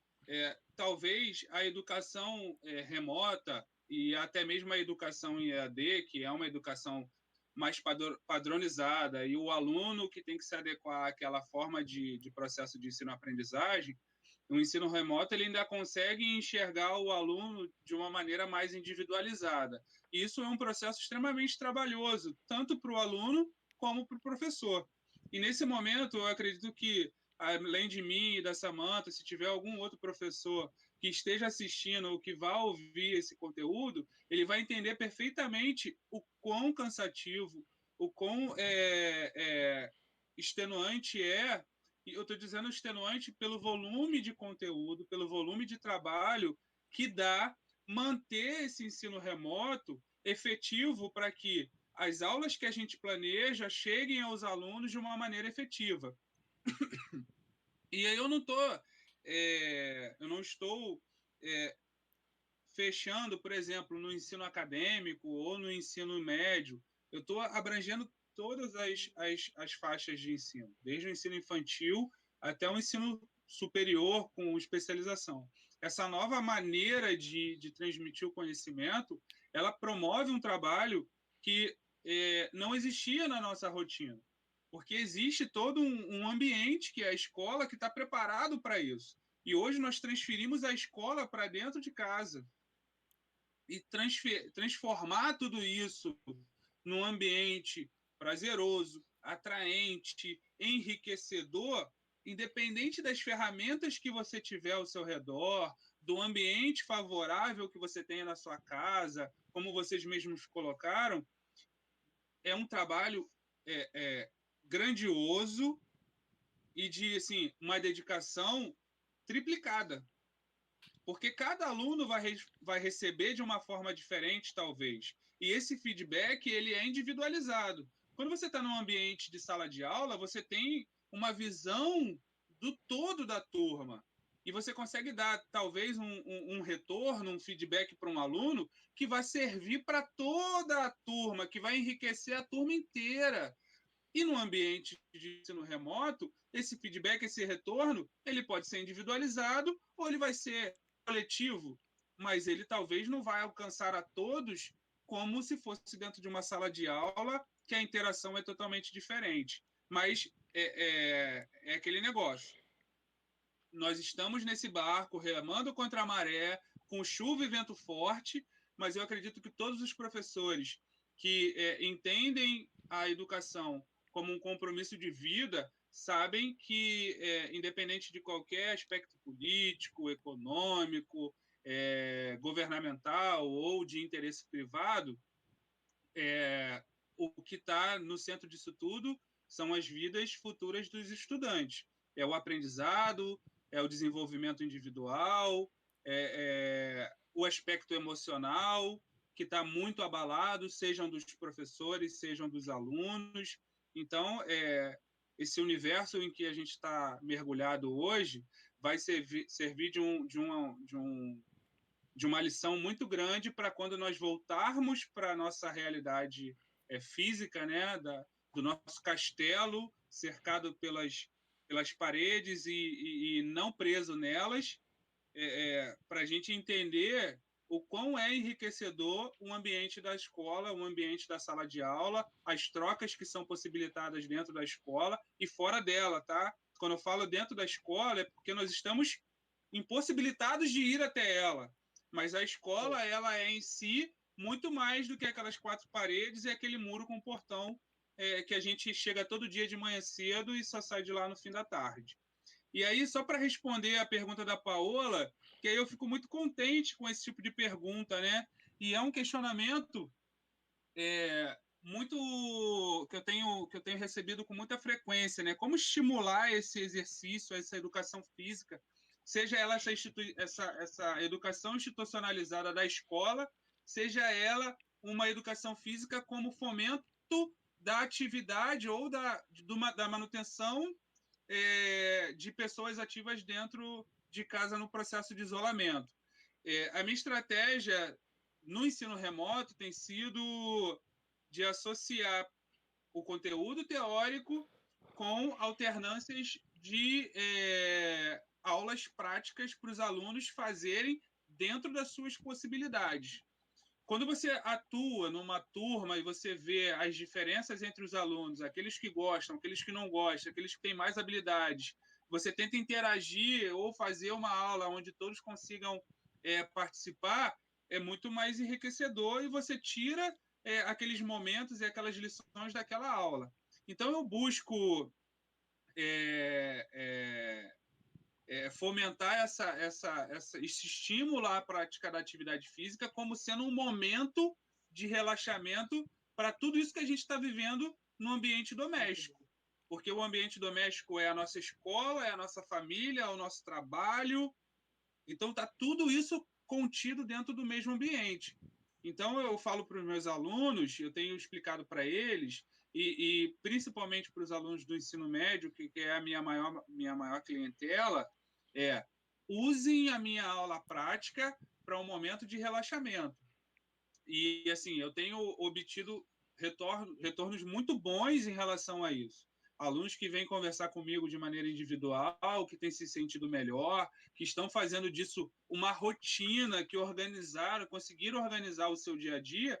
talvez a educação remota e até mesmo a educação em EAD, que é uma educação mais padronizada, e o aluno que tem que se adequar àquela forma de processo de ensino-aprendizagem, o ensino remoto ele ainda consegue enxergar o aluno de uma maneira mais individualizada. E isso é um processo extremamente trabalhoso, tanto para o aluno como para o professor. E nesse momento, eu acredito que, além de mim e da Samantha, se tiver algum outro professor que esteja assistindo ou que vá ouvir esse conteúdo, ele vai entender perfeitamente o quão cansativo, o quão extenuante é. E eu estou dizendo extenuante pelo volume de conteúdo, pelo volume de trabalho que dá manter esse ensino remoto efetivo para que as aulas que a gente planeja cheguem aos alunos de uma maneira efetiva. E aí eu não estou fechando, por exemplo, no ensino acadêmico ou no ensino médio. Eu estou abrangendo todas as faixas de ensino, desde o ensino infantil até o ensino superior com especialização. Essa nova maneira de transmitir o conhecimento, ela promove um trabalho que não existia na nossa rotina, porque existe todo um ambiente que é a escola que está preparado para isso. E hoje nós transferimos a escola para dentro de casa e transformar tudo isso num ambiente prazeroso, atraente, enriquecedor, independente das ferramentas que você tiver ao seu redor, do ambiente favorável que você tenha na sua casa, como vocês mesmos colocaram, é um trabalho grandioso e de assim, uma dedicação triplicada. Porque cada aluno vai receber de uma forma diferente, talvez. E esse feedback ele é individualizado. Quando você está num ambiente de sala de aula, você tem uma visão do todo da turma. E você consegue dar, talvez, um retorno, um feedback para um aluno que vai servir para toda a turma, que vai enriquecer a turma inteira. E no ambiente de ensino remoto, esse feedback, esse retorno, ele pode ser individualizado ou ele vai ser coletivo, mas ele talvez não vai alcançar a todos como se fosse dentro de uma sala de aula, que a interação é totalmente diferente. Mas é aquele negócio. Nós estamos nesse barco, remando contra a maré, com chuva e vento forte, mas eu acredito que todos os professores que entendem a educação como um compromisso de vida sabem que, independente de qualquer aspecto político, econômico, governamental ou de interesse privado, o que está no centro disso tudo são as vidas futuras dos estudantes. É o aprendizado, é o desenvolvimento individual, o aspecto emocional, que está muito abalado, sejam dos professores, sejam dos alunos. Então, esse universo em que a gente está mergulhado hoje vai servir de uma lição muito grande para quando nós voltarmos para a nossa realidade física, né, do nosso castelo, cercado pelas paredes e não preso nelas, para a gente entender o quão é enriquecedor o ambiente da escola, o ambiente da sala de aula, as trocas que são possibilitadas dentro da escola e fora dela, tá? Quando eu falo dentro da escola, é porque nós estamos impossibilitados de ir até ela. Mas a escola, ela é em si muito mais do que aquelas quatro paredes e aquele muro com portão que a gente chega todo dia de manhã cedo e só sai de lá no fim da tarde. E aí, só para responder a pergunta da Paola, que aí eu fico muito contente com esse tipo de pergunta, né? E é um questionamento muito que eu tenho que eu tenho recebido com muita frequência, né? Como estimular esse exercício, essa educação física, seja ela essa educação institucionalizada da escola, seja ela uma educação física como fomento da atividade ou da manutenção de pessoas ativas dentro de casa no processo de isolamento. A minha estratégia no ensino remoto tem sido de associar o conteúdo teórico com alternâncias de aulas práticas para os alunos fazerem dentro das suas possibilidades. Quando você atua numa turma e você vê as diferenças entre os alunos, aqueles que gostam, aqueles que não gostam, aqueles que têm mais habilidades, você tenta interagir ou fazer uma aula onde todos consigam participar, é muito mais enriquecedor e você tira aqueles momentos e aquelas lições daquela aula. Então, eu busco fomentar esse estímulo à prática da atividade física como sendo um momento de relaxamento para tudo isso que a gente está vivendo no ambiente doméstico. Porque o ambiente doméstico é a nossa escola, é a nossa família, é o nosso trabalho. Então, está tudo isso contido dentro do mesmo ambiente. Então, eu falo para os meus alunos, eu tenho explicado para eles, e principalmente para os alunos do ensino médio, que é a minha maior clientela, usem a minha aula prática para um momento de relaxamento. E, assim, eu tenho obtido retornos muito bons em relação a isso. Alunos que vêm conversar comigo de maneira individual, que têm se sentido melhor, que estão fazendo disso uma rotina, que conseguiram organizar o seu dia a dia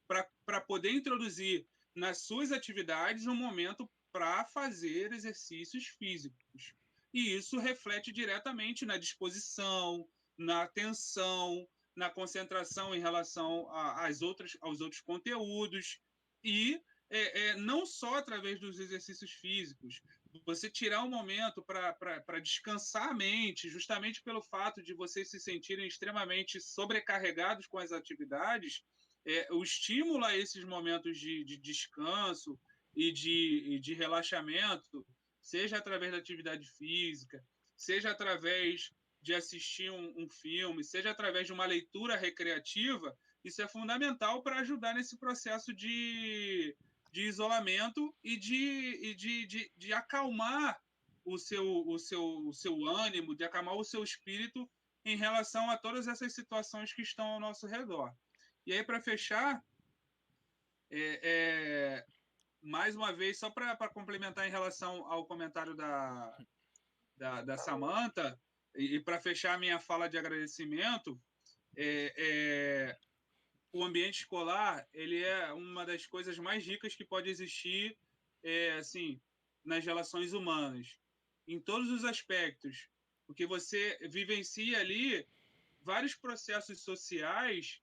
para poder introduzir nas suas atividades um momento para fazer exercícios físicos. E isso reflete diretamente na disposição, na atenção, na concentração em relação aos outros conteúdos e não só através dos exercícios físicos. Você tirar um momento para descansar a mente, justamente pelo fato de vocês se sentirem extremamente sobrecarregados com as atividades, o estímulo a esses momentos de descanso e de relaxamento, seja através da atividade física, seja através de assistir um filme, seja através de uma leitura recreativa, isso é fundamental para ajudar nesse processo de isolamento e de acalmar o seu ânimo, de acalmar o seu espírito em relação a todas essas situações que estão ao nosso redor. E aí, para fechar, mais uma vez, só para complementar em relação ao comentário da Samantha, e para fechar a minha fala de agradecimento, o ambiente escolar ele é uma das coisas mais ricas que pode existir assim, nas relações humanas, em todos os aspectos, porque você vivencia ali vários processos sociais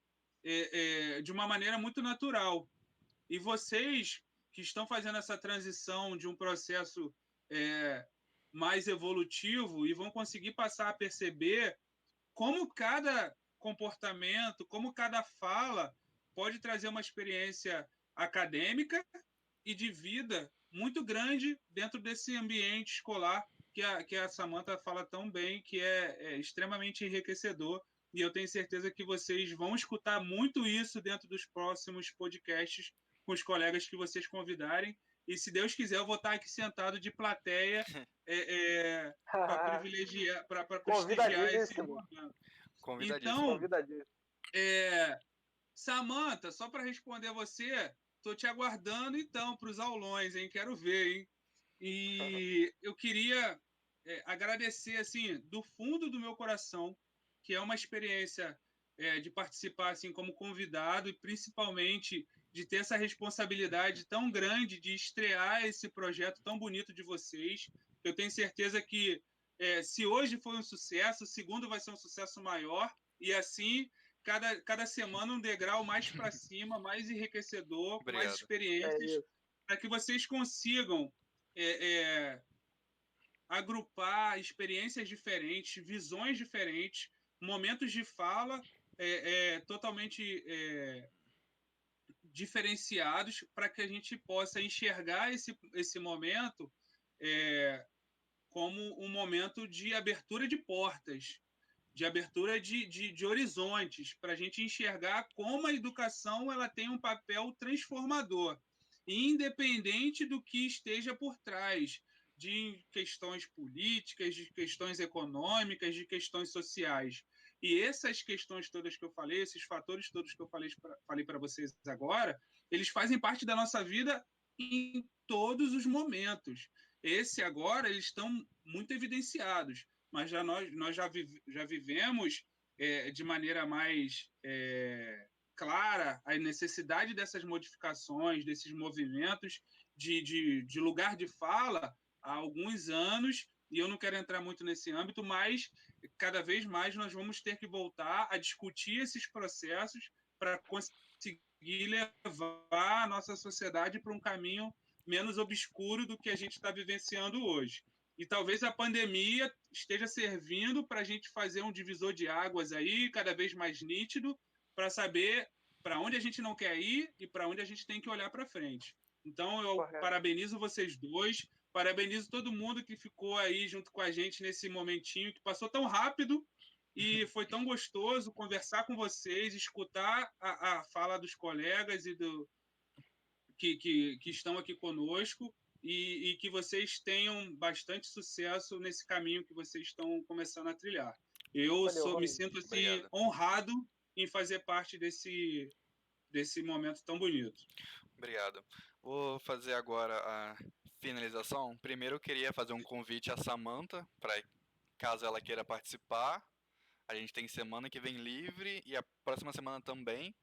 de uma maneira muito natural. E vocês que estão fazendo essa transição de um processo mais evolutivo e vão conseguir passar a perceber como cada comportamento, como cada fala pode trazer uma experiência acadêmica e de vida muito grande dentro desse ambiente escolar que a Samantha fala tão bem, que é extremamente enriquecedor. E eu tenho certeza que vocês vão escutar muito isso dentro dos próximos podcasts com os colegas que vocês convidarem. E se Deus quiser, eu vou estar aqui sentado de plateia para privilegiar, para prestigiar esse momento. Então, Samantha, só para responder você, estou te aguardando então para os aulões, hein? Quero ver, hein? E eu queria agradecer assim do fundo do meu coração, que é uma experiência de participar assim como convidado e principalmente de ter essa responsabilidade tão grande de estrear esse projeto tão bonito de vocês. Eu tenho certeza que se hoje foi um sucesso, o segundo vai ser um sucesso maior e assim cada semana um degrau mais para cima, mais enriquecedor, com mais experiências, para que vocês consigam agrupar experiências diferentes, visões diferentes, momentos de fala totalmente diferenciados para que a gente possa enxergar esse momento como um momento de abertura de portas, de abertura de horizontes, para a gente enxergar como a educação ela tem um papel transformador, independente do que esteja por trás, de questões políticas, de questões econômicas, de questões sociais. E essas questões todas que eu falei, esses fatores todos que eu falei para vocês agora, eles fazem parte da nossa vida em todos os momentos. Esse agora, eles estão muito evidenciados, mas nós já vivemos de maneira mais clara a necessidade dessas modificações, desses movimentos de lugar de fala há alguns anos, e eu não quero entrar muito nesse âmbito, mas cada vez mais nós vamos ter que voltar a discutir esses processos para conseguir levar a nossa sociedade para um caminho menos obscuro do que a gente está vivenciando hoje. E talvez a pandemia esteja servindo para a gente fazer um divisor de águas aí, cada vez mais nítido, para saber para onde a gente não quer ir e para onde a gente tem que olhar para frente. Então, eu parabenizo vocês dois, parabenizo todo mundo que ficou aí junto com a gente nesse momentinho que passou tão rápido e foi tão gostoso conversar com vocês, escutar a fala dos colegas e que estão aqui conosco e que vocês tenham bastante sucesso nesse caminho que vocês estão começando a trilhar. Eu me sinto assim, honrado em fazer parte desse momento tão bonito. Obrigado. Vou fazer agora a finalização. Primeiro eu queria fazer um convite à Samantha, para caso ela queira participar. A gente tem semana que vem livre e a próxima semana também.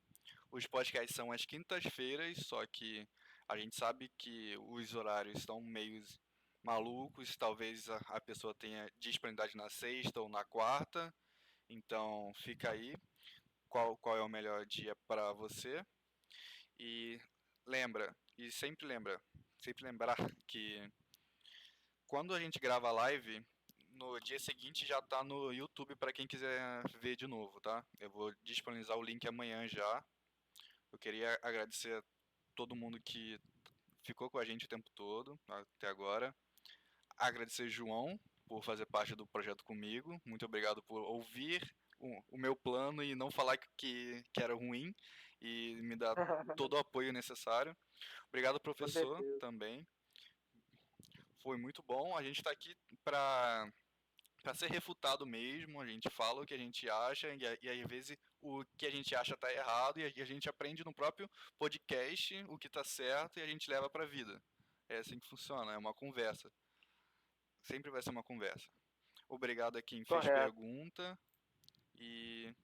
Os podcasts são às quintas-feiras, só que a gente sabe que os horários estão meio malucos. Talvez a pessoa tenha disponibilidade na sexta ou na quarta. Então fica aí qual é o melhor dia para você. E sempre lembrar que quando a gente grava a live, no dia seguinte já tá no YouTube para quem quiser ver de novo, tá? Eu vou disponibilizar o link amanhã já. Eu queria agradecer a todo mundo que ficou com a gente o tempo todo, até agora. Agradecer João por fazer parte do projeto comigo. Muito obrigado por ouvir o meu plano e não falar que era ruim e me dar todo o apoio necessário. Obrigado, professor, também. Foi muito bom. A gente está aqui para ser refutado mesmo. A gente fala o que a gente acha e às vezes o que a gente acha está errado e a gente aprende no próprio podcast o que está certo e a gente leva para a vida. É assim que funciona, é uma conversa. Sempre vai ser uma conversa. Obrigado a quem fez pergunta e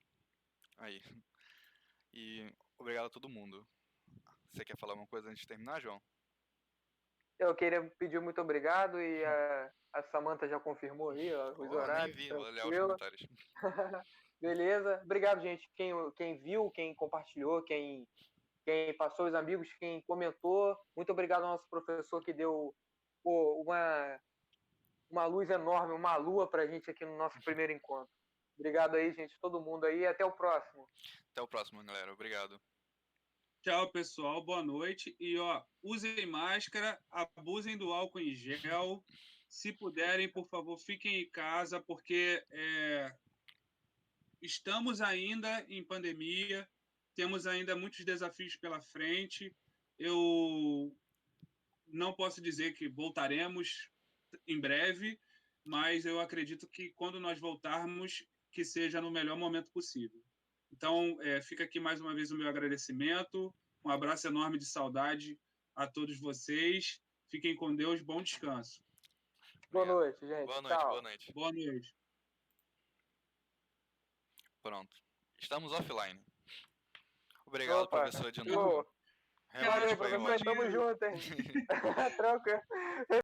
obrigado a todo mundo. Você quer falar uma coisa antes de terminar, João? Eu queria pedir muito obrigado e a Samantha já confirmou aí os horários. Nem vi, vou olhar os comentários. Beleza. Obrigado, gente. Quem viu, quem compartilhou, quem passou os amigos, quem comentou. Muito obrigado ao nosso professor que deu uma luz enorme, uma lua pra gente aqui no nosso primeiro encontro. Obrigado aí, gente, todo mundo aí. Até o próximo. Até o próximo, galera. Obrigado. Tchau, pessoal. Boa noite. E, usem máscara, abusem do álcool em gel. Se puderem, por favor, fiquem em casa, porque estamos ainda em pandemia, temos ainda muitos desafios pela frente. Eu não posso dizer que voltaremos em breve, mas eu acredito que quando nós voltarmos, que seja no melhor momento possível. Então, fica aqui mais uma vez o meu agradecimento, um abraço enorme de saudade a todos vocês. Fiquem com Deus, bom descanso. Boa noite, gente. Boa noite, Tchau. boa noite. Boa noite. Pronto. Estamos offline. Obrigado, professor, de novo. Valeu, professor. Tamo junto, hein? Tranquilo.